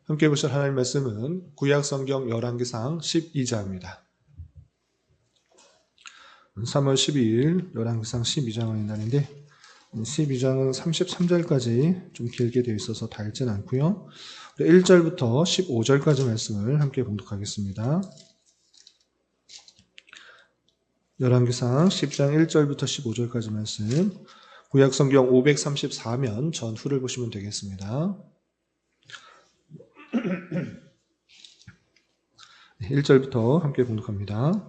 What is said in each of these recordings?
함께 보실 하나님 말씀은 구약성경 열왕기상 12장입니다. 3월 12일 열왕기상 12장을 날인데 12장은 33절까지 좀 길게 되어 있어서 다 읽지는 않고요. 1절부터 15절까지 말씀을 함께 봉독하겠습니다. 열왕기상 10장 1절부터 15절까지 말씀, 구약성경 534면 전후를 보시면 되겠습니다. 1절부터 함께 봉독합니다.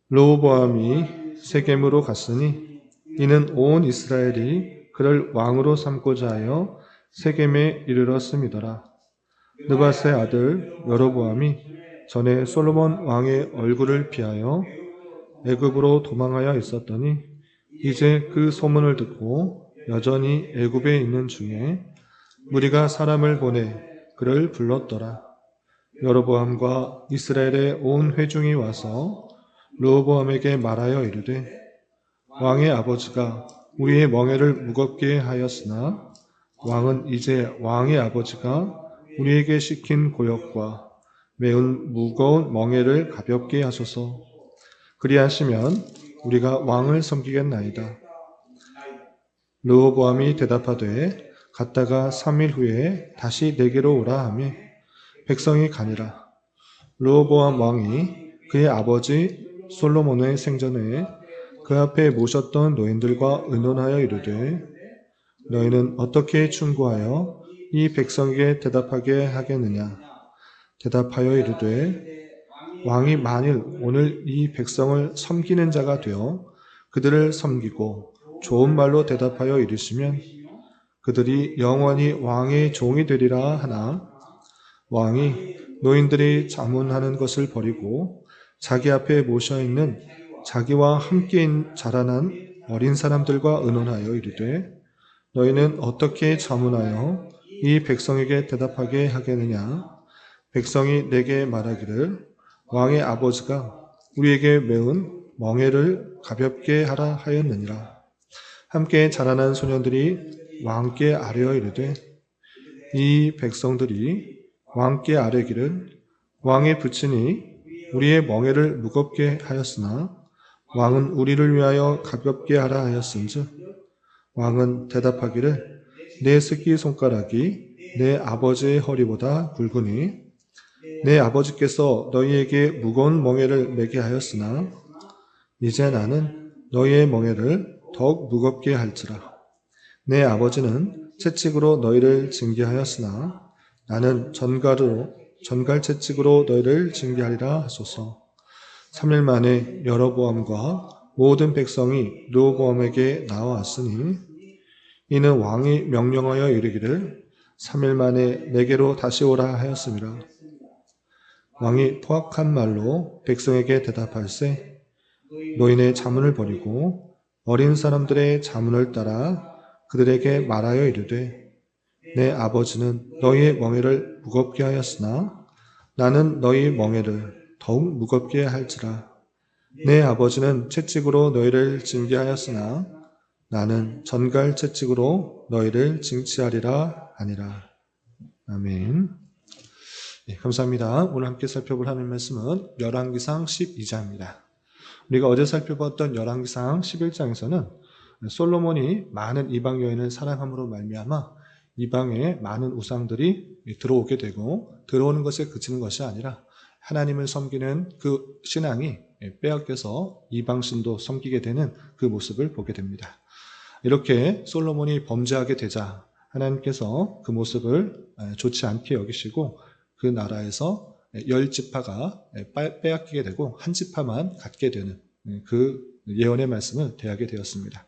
르호보암이 세겜으로 갔으니 이는 온 이스라엘이 그를 왕으로 삼고자 하여 세겜에 이르렀음이더라. 느밧의 아들 여로보암이 전에 솔로몬 왕의 얼굴을 피하여 애굽으로 도망하여 있었더니 이제 그 소문을 듣고 여전히 애굽에 있는 중에 무리가 사람을 보내 그를 불렀더라. 여로보암과 이스라엘의 온 회중이 와서 르호보암에게 말하여 이르되 왕의 아버지가 우리의 멍에를 무겁게 하였으나 왕은 이제 왕의 아버지가 우리에게 시킨 고역과 매운 무거운 멍에를 가볍게 하소서. 그리하시면 우리가 왕을 섬기겠나이다. 르호보암이 대답하되 갔다가 3일 후에 다시 내게로 오라 하며 백성이 가니라. 르호보암 왕이 그의 아버지 솔로몬의 생전에 그 앞에 모셨던 노인들과 의논하여 이르되 너희는 어떻게 충고하여 이 백성에게 대답하게 하겠느냐. 대답하여 이르되 왕이 만일 오늘 이 백성을 섬기는 자가 되어 그들을 섬기고 좋은 말로 대답하여 이르시면 그들이 영원히 왕의 종이 되리라 하나 왕이 노인들이 자문하는 것을 버리고 자기 앞에 모셔있는 자기와 함께 자라난 어린 사람들과 의논하여 이르되 너희는 어떻게 자문하여 이 백성에게 대답하게 하겠느냐. 백성이 내게 말하기를 왕의 아버지가 우리에게 매운 멍에를 가볍게 하라 하였느니라. 함께 자라난 소년들이 왕께 아뢰어 이르되 이 백성들이 왕께 아뢰기를 왕의 부친이 우리의 멍에를 무겁게 하였으나 왕은 우리를 위하여 가볍게 하라 하였은즉 왕은 대답하기를 내 새끼손가락이 내 아버지의 허리보다 굵으니 내 아버지께서 너희에게 무거운 멍에를 매게 하였으나 이제 나는 너희의 멍에를 더욱 무겁게 할지라. 내 아버지는 채찍으로 너희를 징계하였으나 나는 전갈 채찍으로 너희를 징계하리라 하소서. 3일 만에 여로보암과 모든 백성이 르호보암에게 나와왔으니 이는 왕이 명령하여 이르기를 3일 만에 내게로 다시 오라 하였습니다. 왕이 포악한 말로 백성에게 대답할세 노인의 자문을 버리고 어린 사람들의 자문을 따라 그들에게 말하여 이르되 내 아버지는 너희의 멍에를 무겁게 하였으나 나는 너희 멍에를 더욱 무겁게 할지라. 내 아버지는 채찍으로 너희를 징계하였으나 나는 전갈 채찍으로 너희를 징치하리라 하니라. 아멘. 네, 감사합니다. 오늘 함께 살펴볼 하나님 말씀은 열왕기상 12장입니다. 우리가 어제 살펴봤던 열왕기상 11장에서는 솔로몬이 많은 이방 여인을 사랑함으로 말미암아 이방에 많은 우상들이 들어오게 되고 들어오는 것에 그치는 것이 아니라 하나님을 섬기는 그 신앙이 빼앗겨서 이방신도 섬기게 되는 그 모습을 보게 됩니다. 이렇게 솔로몬이 범죄하게 되자 하나님께서 그 모습을 좋지 않게 여기시고 그 나라에서 10지파가 빼앗기게 되고 한 지파만 갖게 되는 그 예언의 말씀을 대하게 되었습니다.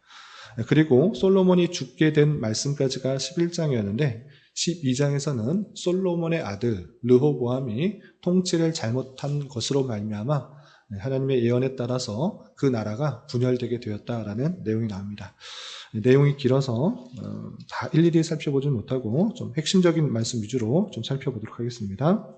그리고 솔로몬이 죽게 된 말씀까지가 11장이었는데 12장에서는 솔로몬의 아들 르호보암이 통치를 잘못한 것으로 말미암아 하나님의 예언에 따라서 그 나라가 분열되게 되었다라는 내용이 나옵니다. 내용이 길어서 다 일일이 살펴보지 못하고 좀 핵심적인 말씀 위주로 좀 살펴보도록 하겠습니다.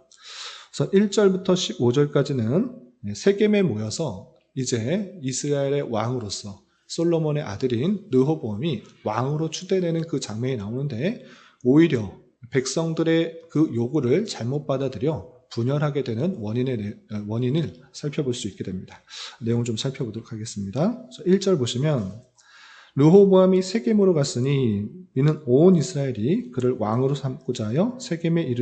그래서 1절부터 15절까지는 세겜에 모여서 이제 이스라엘의 왕으로서 솔로몬의 아들인 르호보암이 왕으로 추대되는 그 장면이 나오는데 오히려 백성들의 그 요구를 잘못 받아들여 분열하게 되는 원인을 살펴볼 수 있게 됩니다. 내용 좀 살펴보도록 하겠습니다. 1절 보시면 르호보암이 세겜으로 갔으니 이는 온 이스라엘이 그를 왕으로 삼고자 하여 세겜에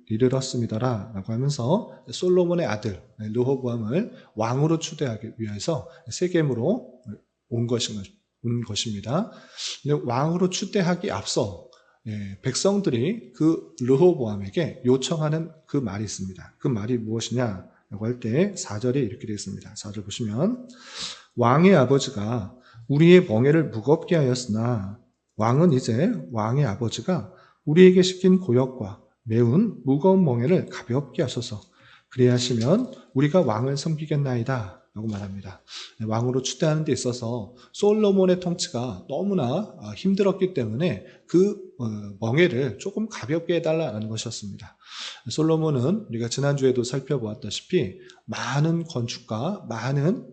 이르렀습니다라 라고 하면서 솔로몬의 아들 르호보암을 왕으로 추대하기 위해서 세겜으로 온 것입니다. 왕으로 추대하기 앞서 백성들이 그 르호보암에게 요청하는 그 말이 있습니다. 그 말이 무엇이냐라고 할 때 4절에 이렇게 되어 있습니다. 4절 보시면 왕의 아버지가 우리의 멍에를 무겁게 하였으나 왕은 이제 왕의 아버지가 우리에게 시킨 고역과 매운 무거운 멍에를 가볍게 하소서. 그리하시면 우리가 왕을 섬기겠나이다 라고 말합니다. 왕으로 추대하는 데 있어서 솔로몬의 통치가 너무나 힘들었기 때문에 그 멍에를 조금 가볍게 해달라는 것이었습니다. 솔로몬은 우리가 지난주에도 살펴보았다시피 많은 건축과 많은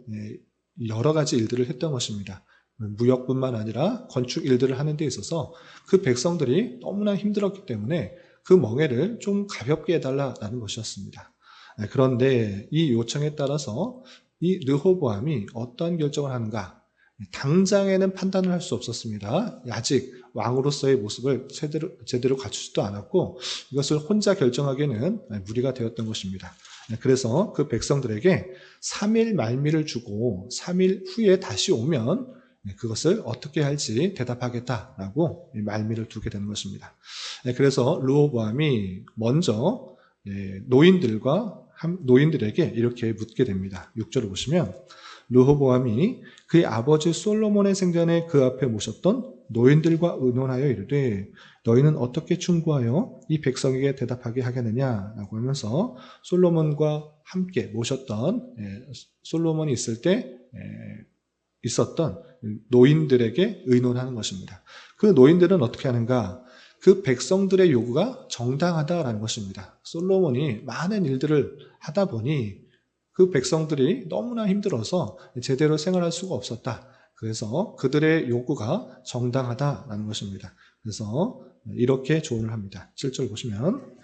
여러 가지 일들을 했던 것입니다. 무역뿐만 아니라 건축 일들을 하는 데 있어서 그 백성들이 너무나 힘들었기 때문에 그 멍에를 좀 가볍게 해달라는 것이었습니다. 그런데 이 요청에 따라서 이 르호보암이 어떤 결정을 하는가? 당장에는 판단을 할 수 없었습니다. 아직 왕으로서의 모습을 제대로 갖추지도 않았고 이것을 혼자 결정하기에는 무리가 되었던 것입니다. 그래서 그 백성들에게 3일 말미를 주고 3일 후에 다시 오면 그것을 어떻게 할지 대답하겠다라고 말미를 두게 되는 것입니다. 그래서 르호보암이 먼저 노인들에게 이렇게 묻게 됩니다. 6절을 보시면 르호보암이 그의 아버지 솔로몬의 생전에 그 앞에 모셨던 노인들과 의논하여 이르되 너희는 어떻게 충고하여 이 백성에게 대답하게 하겠느냐라고 하면서 솔로몬과 함께 모셨던 솔로몬이 있을 때 있었던 노인들에게 의논하는 것입니다. 그 노인들은 어떻게 하는가? 그 백성들의 요구가 정당하다라는 것입니다. 솔로몬이 많은 일들을 하다 보니 그 백성들이 너무나 힘들어서 제대로 생활할 수가 없었다. 그래서 그들의 요구가 정당하다라는 것입니다. 그래서 이렇게 조언을 합니다. 7절 보시면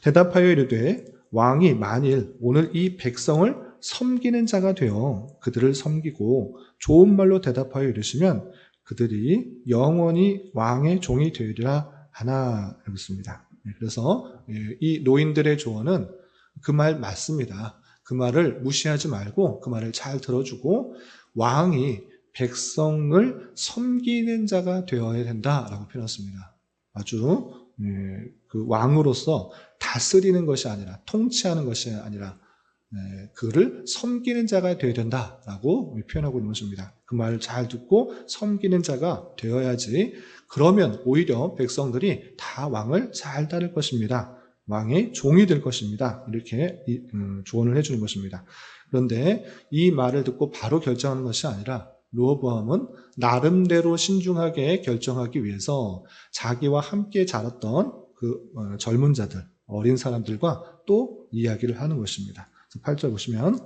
대답하여 이르되 왕이 만일 오늘 이 백성을 섬기는 자가 되어 그들을 섬기고 좋은 말로 대답하여 이르시면 그들이 영원히 왕의 종이 되리라 하나 이렇습니다. 그래서 이 노인들의 조언은 그 말 맞습니다. 그 말을 무시하지 말고 그 말을 잘 들어주고 왕이 백성을 섬기는 자가 되어야 된다라고 표현했습니다. 아주 그 왕으로서 다스리는 것이 아니라 통치하는 것이 아니라 그를 섬기는 자가 되어야 된다라고 표현하고 있는 것입니다. 그 말을 잘 듣고 섬기는 자가 되어야지 그러면 오히려 백성들이 다 왕을 잘 따를 것입니다. 왕의 종이 될 것입니다. 이렇게 조언을 해주는 것입니다. 그런데 이 말을 듣고 바로 결정하는 것이 아니라 르호보암은 나름대로 신중하게 결정하기 위해서 자기와 함께 자랐던 그 젊은 자들, 어린 사람들과 또 이야기를 하는 것입니다. 8절 보시면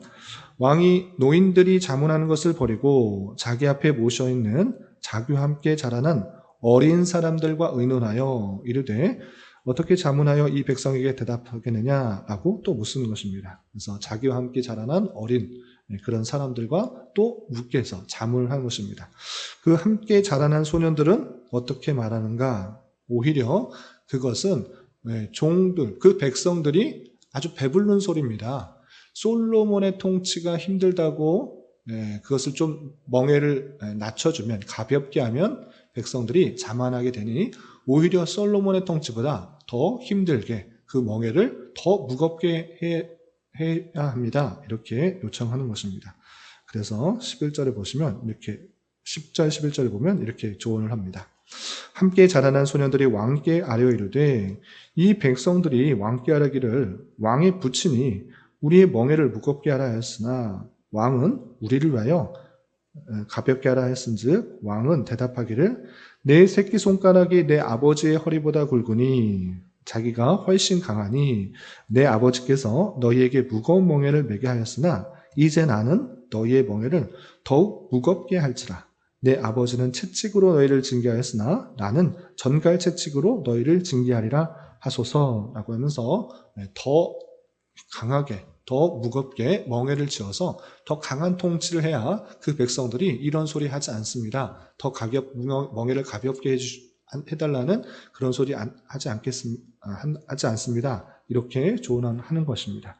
왕이 노인들이 자문하는 것을 버리고 자기 앞에 모셔있는 자기와 함께 자라난 어린 사람들과 의논하여 이르되 어떻게 자문하여 이 백성에게 대답하겠느냐라고 또 묻는 것입니다. 그래서 자기와 함께 자라난 어린 그런 사람들과 또 묻게 해서 자문을 하는 것입니다. 그 함께 자라난 소년들은 어떻게 말하는가? 오히려 그것은 종들, 그 백성들이 아주 배부른 소리입니다. 솔로몬의 통치가 힘들다고 그것을 좀 멍에를 낮춰주면 가볍게 하면 백성들이 자만하게 되니 오히려 솔로몬의 통치보다 더 힘들게 그 멍에를 더 무겁게 해야 합니다. 이렇게 요청하는 것입니다. 그래서 11절에 보시면 이렇게 10절 11절에 보면 이렇게 조언을 합니다. 함께 자라난 소년들이 왕께 아뢰어 이르되 이 백성들이 왕께 아뢰기를 왕의 부친이 우리의 멍에를 무겁게 하라 하였으나 왕은 우리를 위하여 가볍게 하라 했은즉 왕은 대답하기를 내 새끼손가락이 내 아버지의 허리보다 굵으니 자기가 훨씬 강하니 내 아버지께서 너희에게 무거운 멍에를 매게 하였으나 이제 나는 너희의 멍에를 더욱 무겁게 할지라. 내 아버지는 채찍으로 너희를 징계하였으나 나는 전갈 채찍으로 너희를 징계하리라 하소서라고 하면서 더 강하게, 더 무겁게 멍에를 지어서 더 강한 통치를 해야 그 백성들이 이런 소리 하지 않습니다. 더 멍에를 가볍게 해달라는 그런 소리 하지 않습니다. 이렇게 조언하는 것입니다.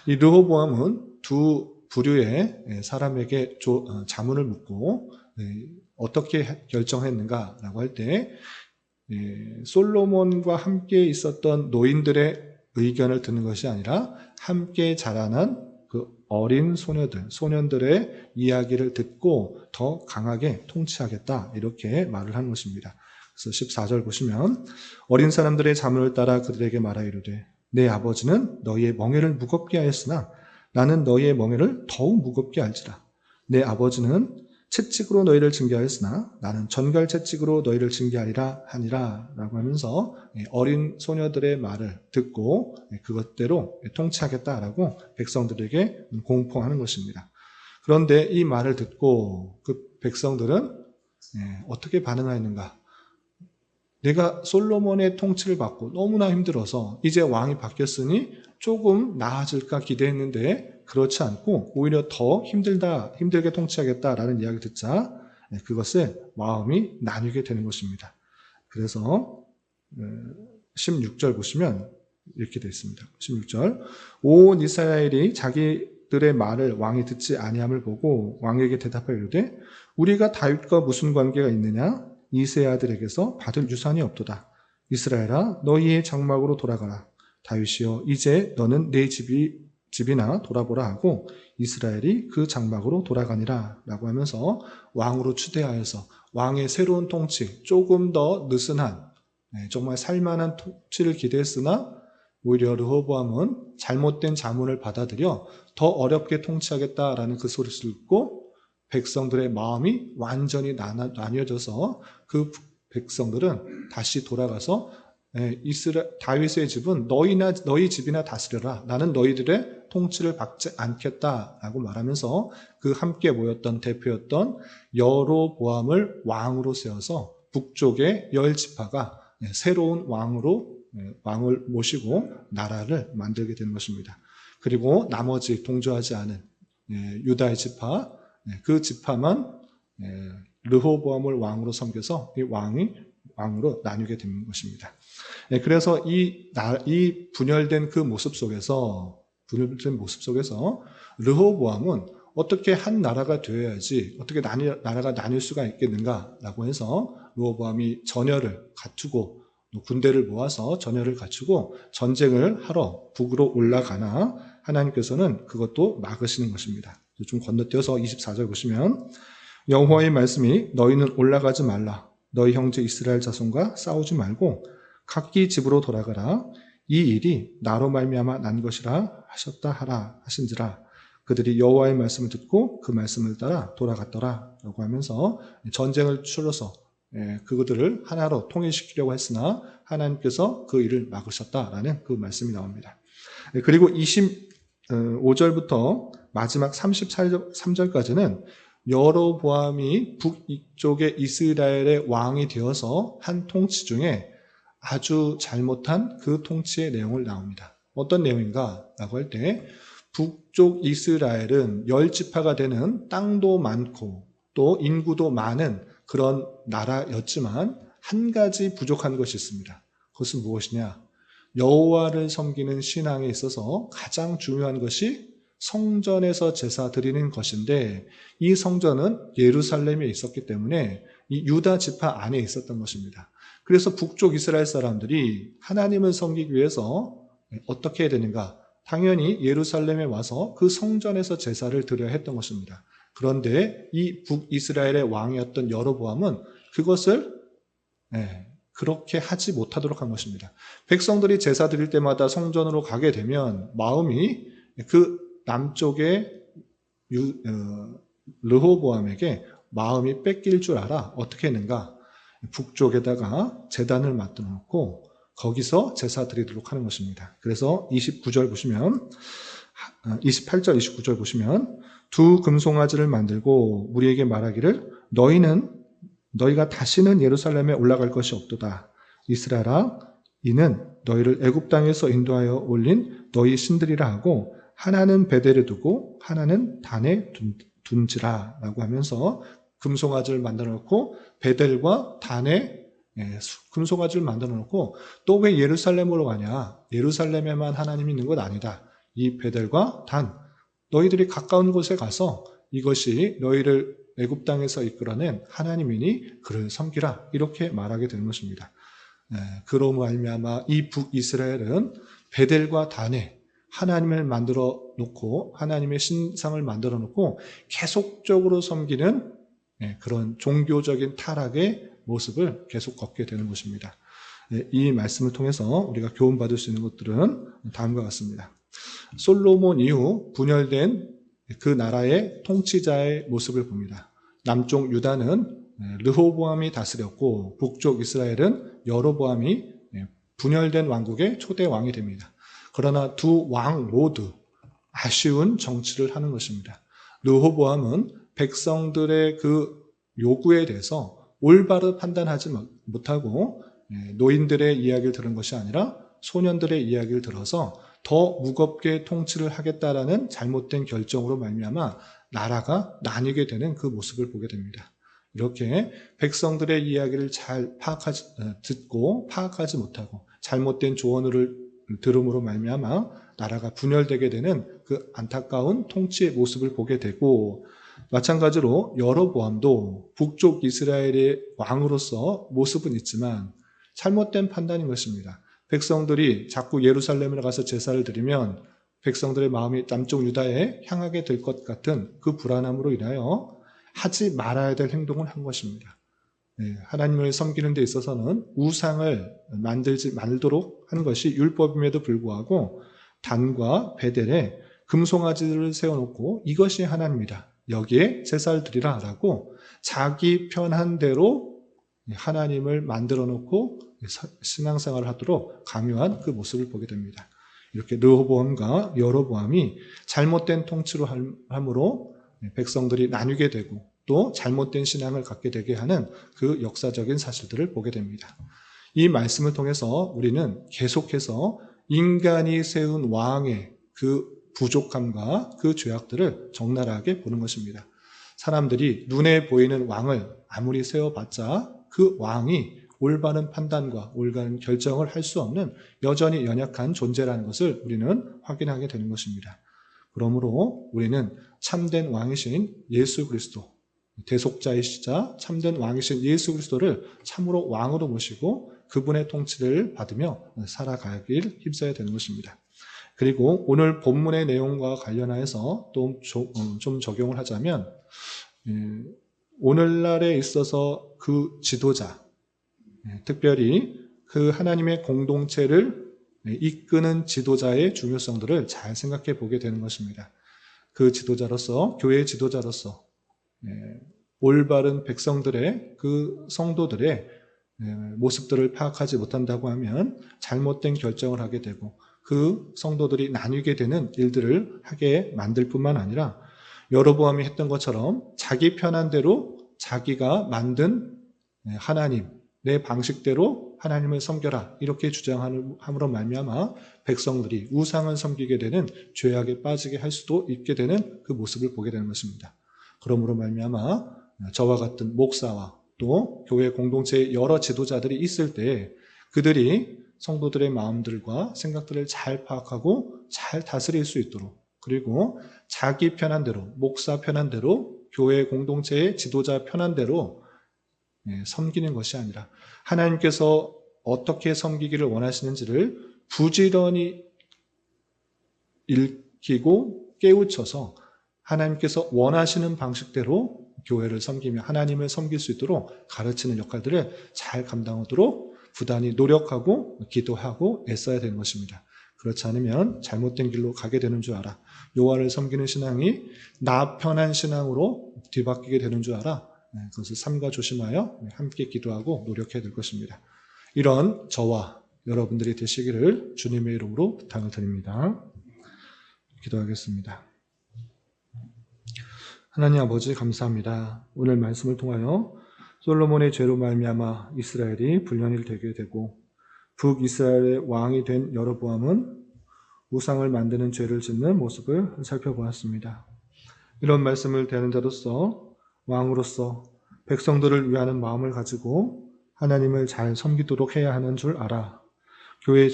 이 르호보암은 두 부류의 사람에게 자문을 묻고 어떻게 결정했는가라고 할 때 솔로몬과 함께 있었던 노인들의 의견을 듣는 것이 아니라 함께 자라난 그 어린 소년들의 이야기를 듣고 더 강하게 통치하겠다 이렇게 말을 한 것입니다. 그래서 14절 보시면 어린 사람들의 자문을 따라 그들에게 말하이르되 내 아버지는 너희의 멍에를 무겁게 하였으나 나는 너희의 멍에를 더욱 무겁게 할지라. 내 아버지는 채찍으로 너희를 징계하였으나 나는 전갈 채찍으로 너희를 징계하리라 하니라 라고 하면서 어린 소녀들의 말을 듣고 그것대로 통치하겠다라고 백성들에게 공포하는 것입니다. 그런데 이 말을 듣고 그 백성들은 어떻게 반응하였는가? 내가 솔로몬의 통치를 받고 너무나 힘들어서 이제 왕이 바뀌었으니 조금 나아질까 기대했는데 그렇지 않고 오히려 더 힘들게 통치하겠다라는 이야기를 듣자 그것을 마음이 나뉘게 되는 것입니다. 그래서 16절 보시면 이렇게 되어 있습니다. 16절 온 이스라엘이 자기들의 말을 왕이 듣지 아니함을 보고 왕에게 대답하여 이르되 우리가 다윗과 무슨 관계가 있느냐? 이새의 아들에게서 받을 유산이 없도다. 이스라엘아 너희의 장막으로 돌아가라. 다윗이여 이제 너는 내 집이나 돌아보라 하고 이스라엘이 그 장막으로 돌아가니라 라고 하면서 왕으로 추대하여서 왕의 새로운 통치, 조금 더 느슨한 정말 살만한 통치를 기대했으나 오히려 르호보암은 잘못된 자문을 받아들여 더 어렵게 통치하겠다라는 그 소리를 듣고 백성들의 마음이 완전히 나뉘어져서 그 백성들은 다시 돌아가서 다윗의 집은 너희 집이나 다스려라. 나는 너희들의 통치를 받지 않겠다라고 말하면서 그 함께 모였던 대표였던 여로보암을 왕으로 세워서 북쪽의 10지파가 새로운 왕을 모시고 나라를 만들게 되는 것입니다. 그리고 나머지 동조하지 않은 유다의 지파 그 지파만 르호보암을 왕으로 섬겨서 이 왕으로 나뉘게 되는 것입니다. 그래서 이 분열된 그 모습 속에서 르호보암은 어떻게 한 나라가 되어야지 어떻게 나라가 나뉠 수가 있겠는가라고 해서 르호보암이 전열을 갖추고 군대를 모아서 전열을 갖추고 전쟁을 하러 북으로 올라가나 하나님께서는 그것도 막으시는 것입니다. 좀 건너뛰어서 24절 보시면 여호와의 말씀이 너희는 올라가지 말라. 너희 형제 이스라엘 자손과 싸우지 말고 각기 집으로 돌아가라. 이 일이 나로 말미암아 난 것이라 하셨다 하라 하신지라. 그들이 여호와의 말씀을 듣고 그 말씀을 따라 돌아갔더라 라고 하면서 전쟁을 치러서 그들을 하나로 통일시키려고 했으나 하나님께서 그 일을 막으셨다라는 그 말씀이 나옵니다. 그리고 25절부터 마지막 33절까지는 여로보암이 북쪽의 이스라엘의 왕이 되어서 한 통치 중에 아주 잘못한 그 통치의 내용을 나옵니다. 어떤 내용인가? 라고 할 때 북쪽 이스라엘은 10지파가 되는 땅도 많고 또 인구도 많은 그런 나라였지만 한 가지 부족한 것이 있습니다. 그것은 무엇이냐? 여호와를 섬기는 신앙에 있어서 가장 중요한 것이 성전에서 제사 드리는 것인데 이 성전은 예루살렘에 있었기 때문에 이 유다 지파 안에 있었던 것입니다. 그래서 북쪽 이스라엘 사람들이 하나님을 섬기기 위해서 어떻게 해야 되는가? 당연히 예루살렘에 와서 그 성전에서 제사를 드려야 했던 것입니다. 그런데 이 북이스라엘의 왕이었던 여로보암은 그것을 그렇게 하지 못하도록 한 것입니다. 백성들이 제사 드릴 때마다 성전으로 가게 되면 마음이 그 남쪽의 르호보암에게 마음이 뺏길 줄 알아 어떻게 했는가? 북쪽에다가 제단을 만들어 놓고 거기서 제사 드리도록 하는 것입니다. 그래서 28절 29절 보시면 두 금송아지를 만들고 우리에게 말하기를 너희가 다시는 예루살렘에 올라갈 것이 없도다. 이스라엘아 이는 너희를 애굽 땅에서 인도하여 올린 너희 신들이라 하고 하나는 베델에 두고 하나는 단에 둔지라 라고 하면서 금송아지를 만들어 놓고 베델과 단에 금송아지를 만들어 놓고 또 왜 예루살렘으로 가냐? 예루살렘에만 하나님이 있는 건 아니다. 이 베델과 단 너희들이 가까운 곳에 가서 이것이 너희를 애굽 땅에서 이끌어낸 하나님이니 그를 섬기라 이렇게 말하게 되는 것입니다. 그로 말미암아 이 북이스라엘은 베델과 단에 하나님을 만들어 놓고 하나님의 신상을 만들어 놓고 계속적으로 섬기는 그런 종교적인 타락의 모습을 계속 걷게 되는 것입니다. 이 말씀을 통해서 우리가 교훈받을 수 있는 것들은 다음과 같습니다. 솔로몬 이후 분열된 그 나라의 통치자의 모습을 봅니다. 남쪽 유다는 르호보암이 다스렸고 북쪽 이스라엘은 여로보암이 분열된 왕국의 초대 왕이 됩니다. 그러나 두 왕 모두 아쉬운 정치를 하는 것입니다. 르호보암은 백성들의 그 요구에 대해서 올바로 판단하지 못하고 노인들의 이야기를 들은 것이 아니라 소년들의 이야기를 들어서 더 무겁게 통치를 하겠다라는 잘못된 결정으로 말미암아 나라가 나뉘게 되는 그 모습을 보게 됩니다. 이렇게 백성들의 이야기를 잘 듣고 파악하지 못하고 잘못된 조언을 들음으로 말미암아 나라가 분열되게 되는 그 안타까운 통치의 모습을 보게 되고 마찬가지로 여로보암도 북쪽 이스라엘의 왕으로서 모습은 있지만 잘못된 판단인 것입니다. 백성들이 자꾸 예루살렘에 가서 제사를 드리면 백성들의 마음이 남쪽 유다에 향하게 될 것 같은 그 불안함으로 인하여 하지 말아야 될 행동을 한 것입니다. 하나님을 섬기는 데 있어서는 우상을 만들지 말도록 하는 것이 율법임에도 불구하고 단과 베델에 금송아지를 세워놓고 이것이 하나님이다. 여기에 제사를 드리라 라고 자기 편한 대로 하나님을 만들어 놓고 신앙생활을 하도록 강요한 그 모습을 보게 됩니다. 이렇게 르호보암과 여로보암이 잘못된 통치로 함으로 백성들이 나뉘게 되고 또 잘못된 신앙을 갖게 되게 하는 그 역사적인 사실들을 보게 됩니다. 이 말씀을 통해서 우리는 계속해서 인간이 세운 왕의 그 부족함과 그 죄악들을 적나라하게 보는 것입니다. 사람들이 눈에 보이는 왕을 아무리 세워봤자 그 왕이 올바른 판단과 올바른 결정을 할 수 없는 여전히 연약한 존재라는 것을 우리는 확인하게 되는 것입니다. 그러므로 우리는 참된 왕이신 예수 그리스도, 대속자이시자 참된 왕이신 예수 그리스도를 참으로 왕으로 모시고 그분의 통치를 받으며 살아가길 힘써야 되는 것입니다. 그리고 오늘 본문의 내용과 관련하여서 또 좀 적용을 하자면 오늘날에 있어서 그 지도자, 특별히 그 하나님의 공동체를 이끄는 지도자의 중요성들을 잘 생각해 보게 되는 것입니다. 그 지도자로서, 교회의 지도자로서 올바른 백성들의 그 성도들의 모습들을 파악하지 못한다고 하면 잘못된 결정을 하게 되고 그 성도들이 나뉘게 되는 일들을 하게 만들 뿐만 아니라 여로보암이 했던 것처럼 자기 편한 대로 자기가 만든 하나님, 내 방식대로 하나님을 섬겨라 이렇게 주장함으로 말미암아 백성들이 우상을 섬기게 되는 죄악에 빠지게 할 수도 있게 되는 그 모습을 보게 되는 것입니다. 그러므로 말미암아 저와 같은 목사와 또 교회 공동체의 여러 지도자들이 있을 때 그들이 성도들의 마음들과 생각들을 잘 파악하고 잘 다스릴 수 있도록 그리고 자기 편한 대로 목사 편한 대로 교회 공동체의 지도자 편한 대로 섬기는 것이 아니라 하나님께서 어떻게 섬기기를 원하시는지를 부지런히 읽히고 깨우쳐서 하나님께서 원하시는 방식대로 교회를 섬기며 하나님을 섬길 수 있도록 가르치는 역할들을 잘 감당하도록 부단히 노력하고 기도하고 애써야 되는 것입니다. 그렇지 않으면 잘못된 길로 가게 되는 줄 알아. 여호와를 섬기는 신앙이 나 편한 신앙으로 뒤바뀌게 되는 줄 알아. 그것을 삼가 조심하여 함께 기도하고 노력해야 될 것입니다. 이런 저와 여러분들이 되시기를 주님의 이름으로 부탁을 드립니다. 기도하겠습니다. 하나님 아버지 감사합니다. 오늘 말씀을 통하여 솔로몬의 죄로 말미암아 이스라엘이 불련이 되게 되고 북이스라엘의 왕이 된 여로보암은 우상을 만드는 죄를 짓는 모습을 살펴보았습니다. 이런 말씀을 대하는 자로서 왕으로서 백성들을 위하는 마음을 가지고 하나님을 잘 섬기도록 해야 하는 줄 알아. 교회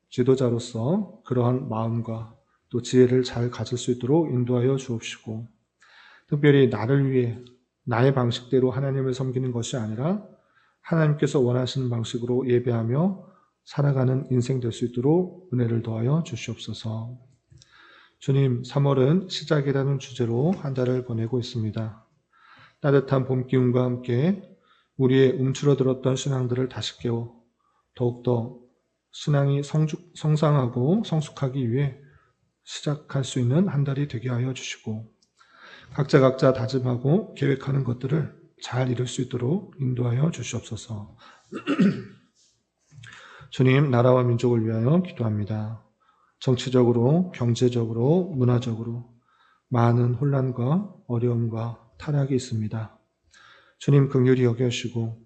지도자로서 그러한 마음과 또 지혜를 잘 가질 수 있도록 인도하여 주옵시고, 특별히 나를 위해 나의 방식대로 하나님을 섬기는 것이 아니라 하나님께서 원하시는 방식으로 예배하며 살아가는 인생 될 수 있도록 은혜를 더하여 주시옵소서. 주님, 3월은 시작이라는 주제로 한 달을 보내고 있습니다. 따뜻한 봄 기운과 함께 우리의 움츠러들었던 신앙들을 다시 깨워 더욱더 신앙이 성장하고 성숙하기 위해 시작할 수 있는 한 달이 되게 하여 주시고, 각자 다짐하고 계획하는 것들을 잘 이룰 수 있도록 인도하여 주시옵소서. 주님, 나라와 민족을 위하여 기도합니다. 정치적으로, 경제적으로, 문화적으로 많은 혼란과 어려움과 타락이 있습니다. 주님, 긍휼히 여겨주시고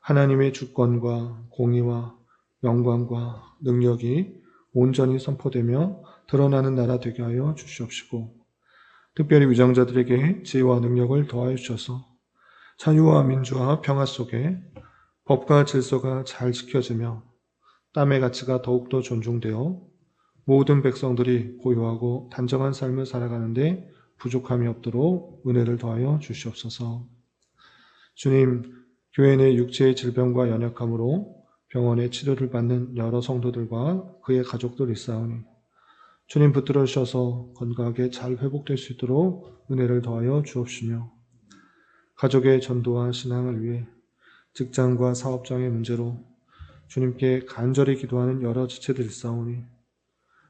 하나님의 주권과 공의와 영광과 능력이 온전히 선포되며 드러나는 나라 되게 하여 주시옵시고, 특별히 위정자들에게 지혜와 능력을 더하여 주셔서 자유와 민주와 평화 속에 법과 질서가 잘 지켜지며 땀의 가치가 더욱더 존중되어 모든 백성들이 고요하고 단정한 삶을 살아가는데 부족함이 없도록 은혜를 더하여 주시옵소서. 주님, 교회 내 육체의 질병과 연약함으로 병원에 치료를 받는 여러 성도들과 그의 가족들이 있사오니 주님 붙들어 주셔서 건강하게 잘 회복될 수 있도록 은혜를 더하여 주옵시며, 가족의 전도와 신앙을 위해 직장과 사업장의 문제로 주님께 간절히 기도하는 여러 지체들이 있사오니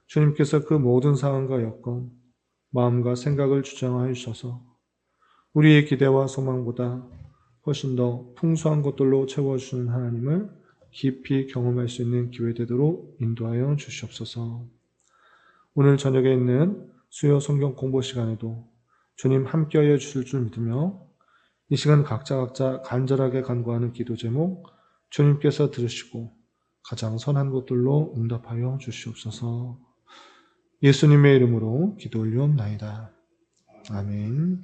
주님께서 그 모든 상황과 여건, 마음과 생각을 주장하여 주셔서 우리의 기대와 소망보다 훨씬 더 풍성한 것들로 채워주시는 하나님을 깊이 경험할 수 있는 기회 되도록 인도하여 주시옵소서. 오늘 저녁에 있는 수요 성경 공부 시간에도 주님 함께하여 주실 줄 믿으며 이 시간 각자 간절하게 간구하는 기도 제목 주님께서 들으시고 가장 선한 것들로 응답하여 주시옵소서. 예수님의 이름으로 기도 올리옵나이다. 아멘.